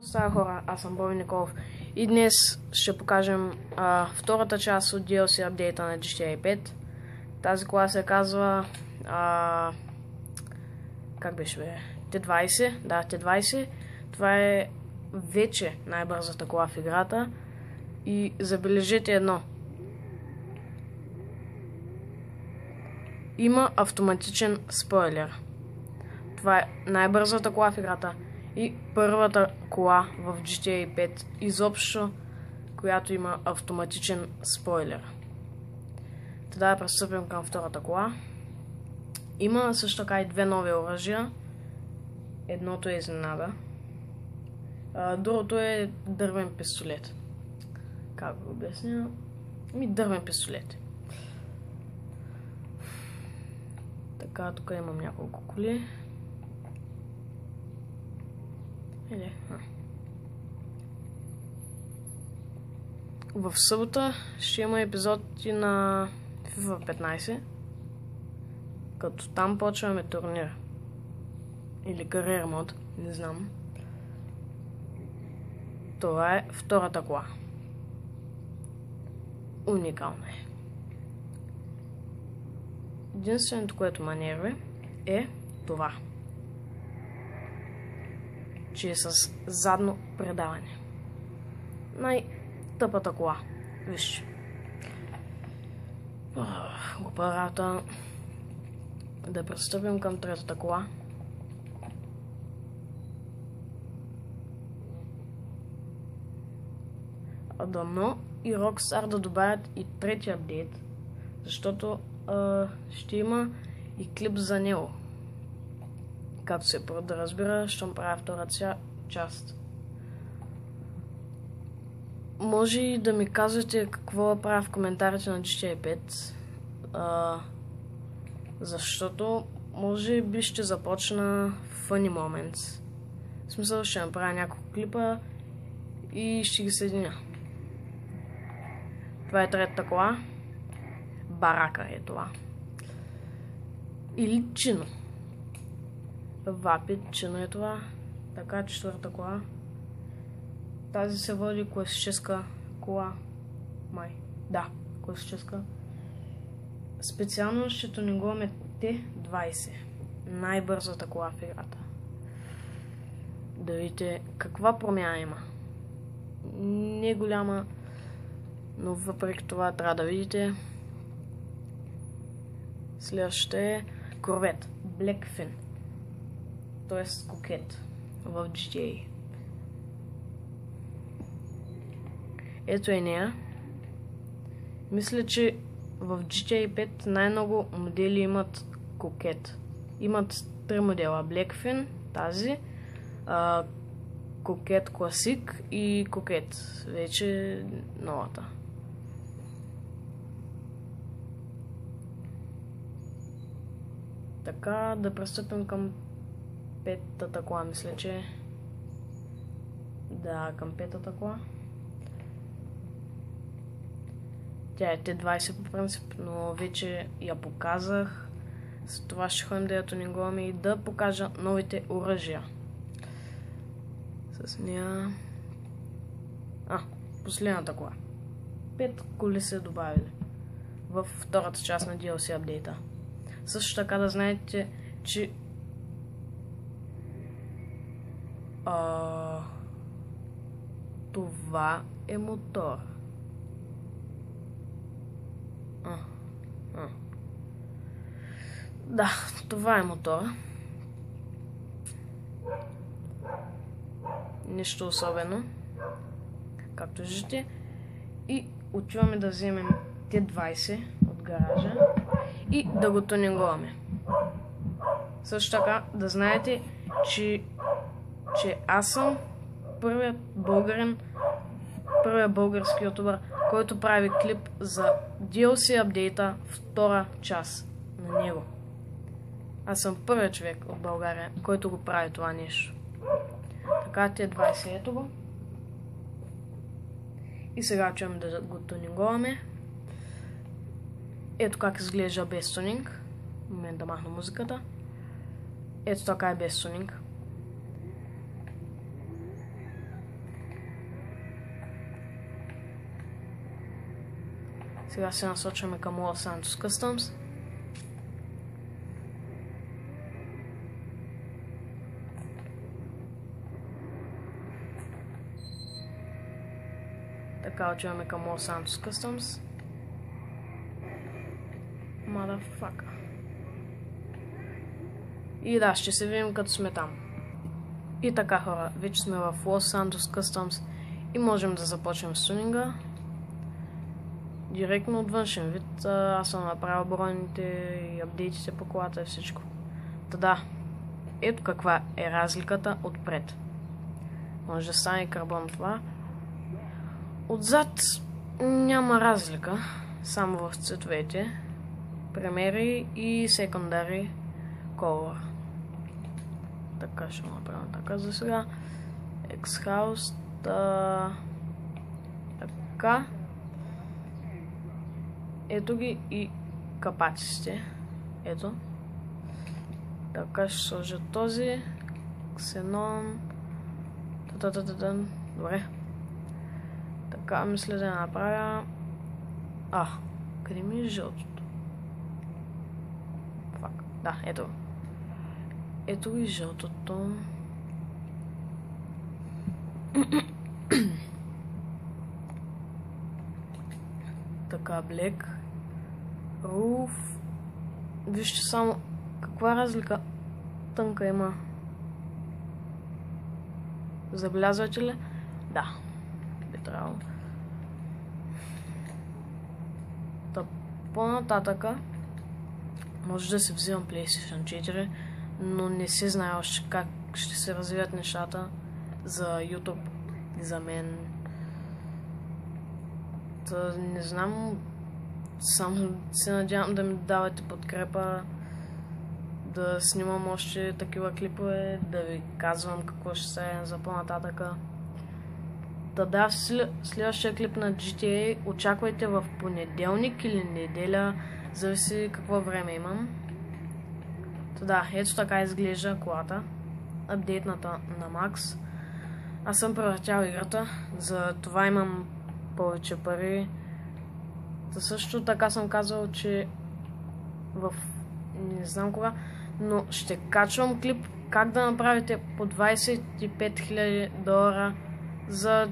Здраво хора, аз съм Боби Николов и днес ще покажем втората част от DLC апдейта на GTA 5. Тази кола се казва как беше бе? T20, да, T20. Това е вече най-бързата кола в играта и забележете едно. Има автоматичен спойлер. Това е най-бързата кола в играта и първата кола в GTA 5 изобщо, която има автоматичен спойлер. Тогава да пристъпим към втората кола. Има също така и две нови оръжия. Едното е изненада. Другото е дървен пистолет. Как го обясня? Дървен пистолет. Така, тук имам няколко коли. В събота ще има епизоди на FIFA 15, като там почваме турнир. Или кариер мод, не знам. Това е втората кола. Уникална е. Единственото, което ме нерви е това, че е с задно предаване. Най-тъпата кола. Виж. Глупа работа. Да пристъпим към третата кола. Дано и Rockstar да добавят и третия апдейт, защото ще има и клип за него. Както се да разбира, ще правя втората част. Може и да ми казвате какво правя в коментарите на GTA 5. Защото може би ще започна Funny Moments. В смисъл ще направя няколко клипа и ще ги съединя. Това е третата кола. Барака е това. Или чино. Вапит, чино е това. Така, четвърта кола. Тази се води класическа кола. Май. Да, класическа. Специално ще тюнингуваме T20. Най-бързата кола в играта. Да видите каква промяна има. Не голяма, но въпреки това трябва да видите. Следващата е Corvette Blackfin. Т.е. кокет в GTA. Ето е нея. Мисля, че в GTA 5 най-много модели имат кокет. Имат 3 модела. Blackfin, тази, кокет класик и кокет. Вече новата. Така, да пристъпим към петата кола, мисля, че... Да, към петата кола. Тя е T20 по принцип, но вече я показах. С това ще ходим да я тюнингуваме и да покажа новите оръжия. С нея... последната кола. 5 коли се добавили във втората част на DLC апдейта. Също така да знаете, че това е мотор. Да, това е мотор. Нищо особено. Както виждате. И отиваме да вземем T20 от гаража и да го тюнингуваме. Също така да знаете, че аз съм първият българин, първият български ютубър, който прави клип за DLC апдейта втора част на него. Аз съм първият човек от България, който го прави това нещо. Така, T20 ето го. И сега чуем да го тюнингуваме. Ето как изглежда без тюнинг. В момент да махна музиката. Ето така е без тюнинг. Сега се насочваме към Los Santos Customs. Така, отиваме към Los Santos Customs. Motherfucker. И да, ще се видим като сме там. И така, хора, вече сме в Los Santos Customs и можем да започнем с тунинга. Директно от външен вид. Аз съм направил броните и апдейтите по колата и всичко. Та да, ето каква е разликата отпред. Може да стане карбон това. Отзад няма разлика, само в цветовете. Примери и секундари color. Така ще направим така за сега. X-House. Така. Ето ги и капаците. Ето. Така ще сложа този. Xenon. Добре. Така мисля да направя... къде ми е жълтото? Фак. Да, ето. Ето и жълтото. Така, Black. Roof. Вижте само каква разлика тънка има. Забелязвате ли? Да. Би трябвало. Та по-нататъка може да се взимам PlayStation 4, но не се знае още как ще се развият нещата за YouTube и за мен. Та не знам, само се надявам да ми давате подкрепа, да снимам още такива клипове, да ви казвам какво ще се за по-нататъка. Да, следващия клип на GTA очаквайте в понеделник или неделя, зависи какво време имам. Да, ето така изглежда колата, апдейтната на Max. Аз съм превъртял играта, за това имам повече пари. Също така съм казал, че не знам кога, но ще качвам клип как да направите по $25 000 за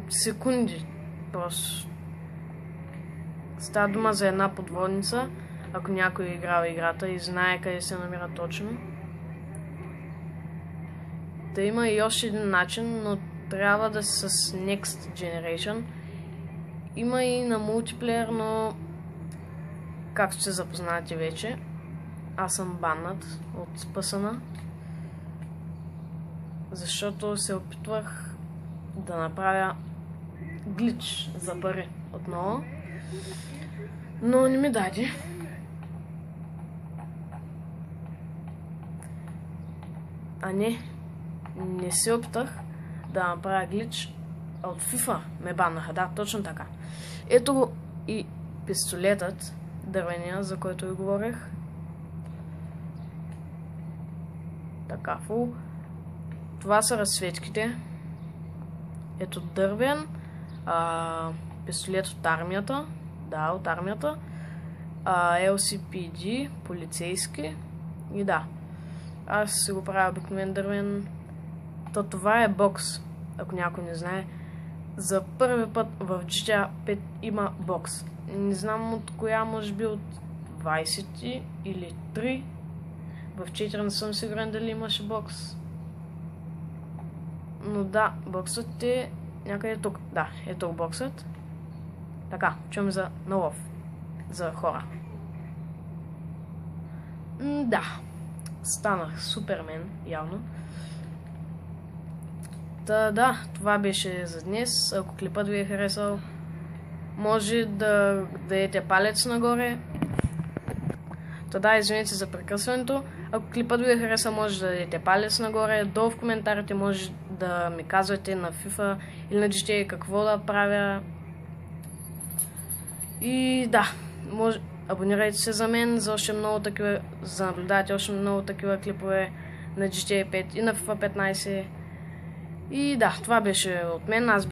секунди. Просто става дума за една подводница, ако някой е играл играта и знае къде се намира точно. Да има и още един начин, но трябва да си с Next Generation. Има и на мултиплеер, но както се запознавате вече, аз съм баннат от PSN, защото се опитвах да направя глич за пари отново, но не ми даде. Не се опитах да направя глич, а от FIFA ме баннаха, да, точно така. Ето го и пистолетът, дървения, за който ви говорех. Така, фул. Това са разсветките. Ето дървен, пистолет от армията, да, от армията, LCPD, полицейски и да. Аз си го правя обикновен дървен. Това е бокс, ако някой не знае. За първи път в GTA 5 има бокс. Не знам от коя, може би от 20 или 3. В 4 не съм сигурен дали имаше бокс. Но да, боксът е някъде тук. Да, ето боксът. Така, чуем за налов. За хора. Да. Станах Супермен, явно. Да, това беше за днес. Ако клипът ви е харесал, може да дадете палец нагоре. Да, извинете за прекъсването. Ако клипът ви е харесал, може да дадете палец нагоре. Долу в коментарите може да ми казвате на FIFA или на GTA какво да правя. И да, абонирайте се за мен, за още много такива, за да наблюдавате още много такива клипове на GTA 5 и на FIFA 15. И да, това беше от мен. Аз